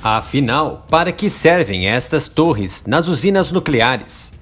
Afinal, para que servem estas torres nas usinas nucleares?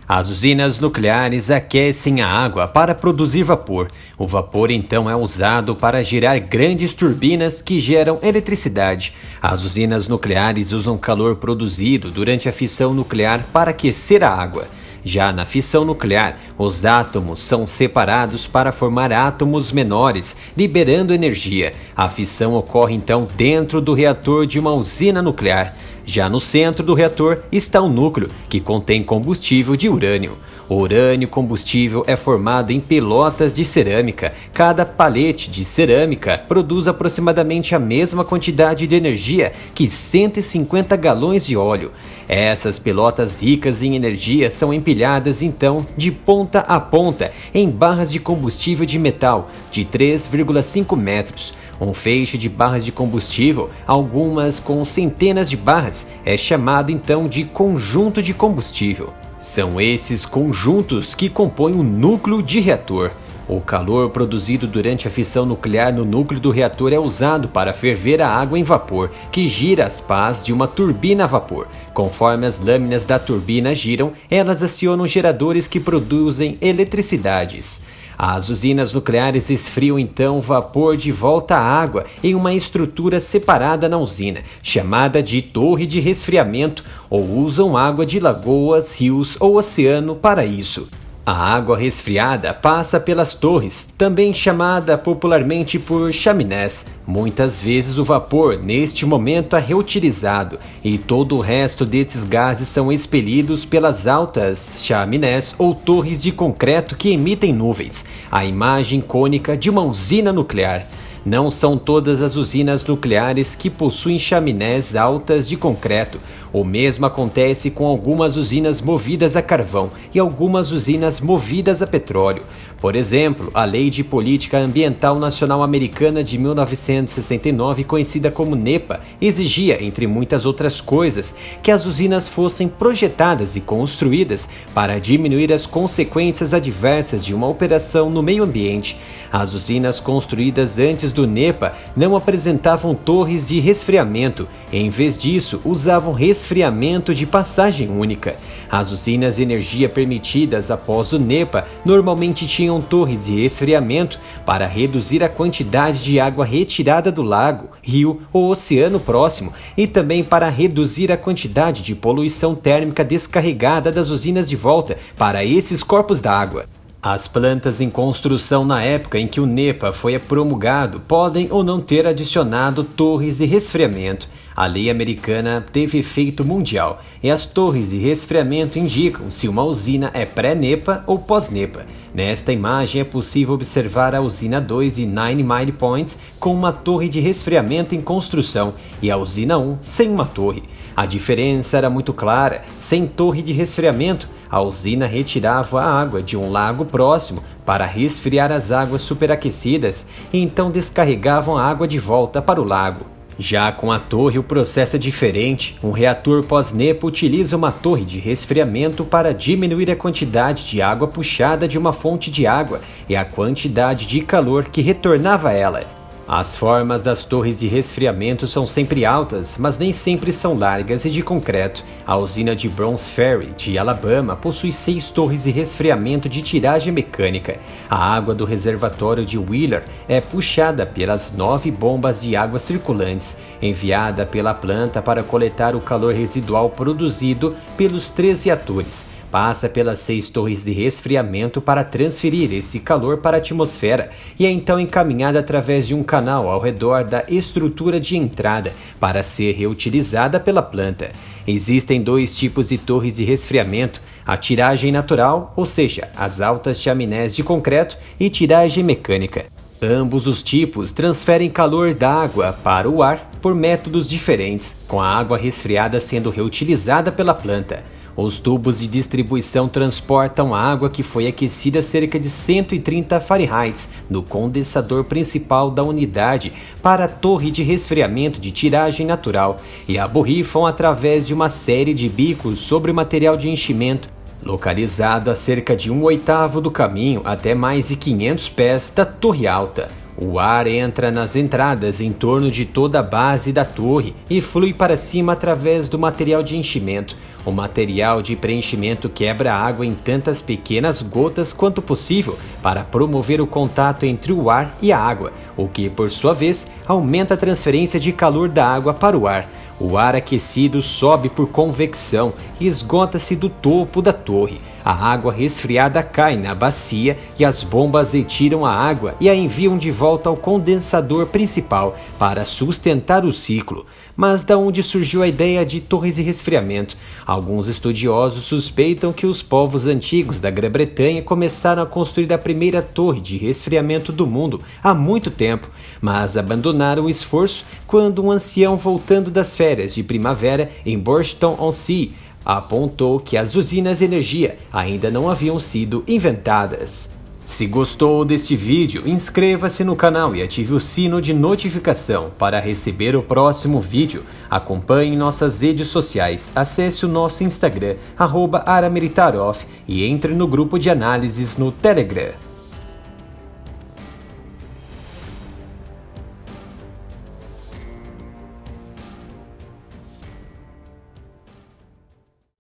As usinas nucleares aquecem a água para produzir vapor. O vapor então é usado para girar grandes turbinas que geram eletricidade. As usinas nucleares usam calor produzido durante a fissão nuclear para aquecer a água. Já na fissão nuclear, os átomos são separados para formar átomos menores, liberando energia. A fissão ocorre então dentro do reator de uma usina nuclear. Já no centro do reator está o núcleo, que contém combustível de urânio. O urânio combustível é formado em pelotas de cerâmica. Cada palete de cerâmica produz aproximadamente a mesma quantidade de energia que 150 galões de óleo. Essas pelotas ricas em energia são empilhadas então de ponta a ponta em barras de combustível de metal de 3,5 metros. Um feixe de barras de combustível, algumas com centenas de barras, é chamado então de conjunto de combustível. São esses conjuntos que compõem o núcleo de reator. O calor produzido durante a fissão nuclear no núcleo do reator é usado para ferver a água em vapor, que gira as pás de uma turbina a vapor. Conforme as lâminas da turbina giram, elas acionam geradores que produzem eletricidades. As usinas nucleares esfriam então o vapor de volta à água em uma estrutura separada na usina, chamada de torre de resfriamento, ou usam água de lagoas, rios ou oceano para isso. A água resfriada passa pelas torres, também chamada popularmente por chaminés. Muitas vezes o vapor, neste momento, é reutilizado e todo o resto desses gases são expelidos pelas altas chaminés ou torres de concreto que emitem nuvens, a imagem cônica de uma usina nuclear. Não são todas as usinas nucleares que possuem chaminés altas de concreto. O mesmo acontece com algumas usinas movidas a carvão e algumas usinas movidas a petróleo. Por exemplo, a Lei de Política Ambiental Nacional Americana de 1969, conhecida como NEPA, exigia, entre muitas outras coisas, que as usinas fossem projetadas e construídas para diminuir as consequências adversas de uma operação no meio ambiente. As usinas construídas antes do NEPA não apresentavam torres de resfriamento, em vez disso usavam resfriamento de passagem única. As usinas de energia permitidas após o NEPA normalmente tinham torres de resfriamento para reduzir a quantidade de água retirada do lago, rio ou oceano próximo e também para reduzir a quantidade de poluição térmica descarregada das usinas de volta para esses corpos d'água. As plantas em construção na época em que o NEPA foi promulgado podem ou não ter adicionado torres de resfriamento. A lei americana teve efeito mundial e as torres de resfriamento indicam se uma usina é pré-NEPA ou pós-NEPA. Nesta imagem é possível observar a usina 2 de Nine Mile Point com uma torre de resfriamento em construção e a usina 1 sem uma torre. A diferença era muito clara. Sem torre de resfriamento, a usina retirava a água de um lago próximo para resfriar as águas superaquecidas e então descarregavam a água de volta para o lago. Já com a torre o processo é diferente. Um reator pós-NEPA utiliza uma torre de resfriamento para diminuir a quantidade de água puxada de uma fonte de água e a quantidade de calor que retornava a ela. As formas das torres de resfriamento são sempre altas, mas nem sempre são largas e de concreto. A usina de Browns Ferry, de Alabama, possui 6 torres de resfriamento de tiragem mecânica. A água do reservatório de Wheeler é puxada pelas 9 bombas de água circulantes, enviada pela planta para coletar o calor residual produzido pelos 3 reatores. Passa pelas 6 torres de resfriamento para transferir esse calor para a atmosfera e é então encaminhada através de um canal ao redor da estrutura de entrada para ser reutilizada pela planta. Existem 2 tipos de torres de resfriamento: a tiragem natural, ou seja, as altas chaminés de concreto, e tiragem mecânica. Ambos os tipos transferem calor da água para o ar por métodos diferentes, com a água resfriada sendo reutilizada pela planta. Os tubos de distribuição transportam a água que foi aquecida a cerca de 130 Fahrenheit no condensador principal da unidade para a torre de resfriamento de tiragem natural e a borrifam através de uma série de bicos sobre o material de enchimento, localizado a cerca de 1/8 do caminho até mais de 500 pés da torre alta. O ar entra nas entradas em torno de toda a base da torre e flui para cima através do material de enchimento. O material de preenchimento quebra a água em tantas pequenas gotas quanto possível para promover o contato entre o ar e a água, o que, por sua vez, aumenta a transferência de calor da água para o ar. O ar aquecido sobe por convecção e esgota-se do topo da torre. A água resfriada cai na bacia e as bombas retiram a água e a enviam de volta ao condensador principal para sustentar o ciclo. Mas da onde surgiu a ideia de torres de resfriamento? Alguns estudiosos suspeitam que os povos antigos da Grã-Bretanha começaram a construir a primeira torre de resfriamento do mundo há muito tempo, mas abandonaram o esforço quando um ancião voltando das férias de primavera em Bourton-on-Sea apontou que as usinas de energia ainda não haviam sido inventadas. Se gostou deste vídeo, inscreva-se no canal e ative o sino de notificação para receber o próximo vídeo. Acompanhe nossas redes sociais, acesse o nosso Instagram, @aramilitaroff, e entre no grupo de análises no Telegram.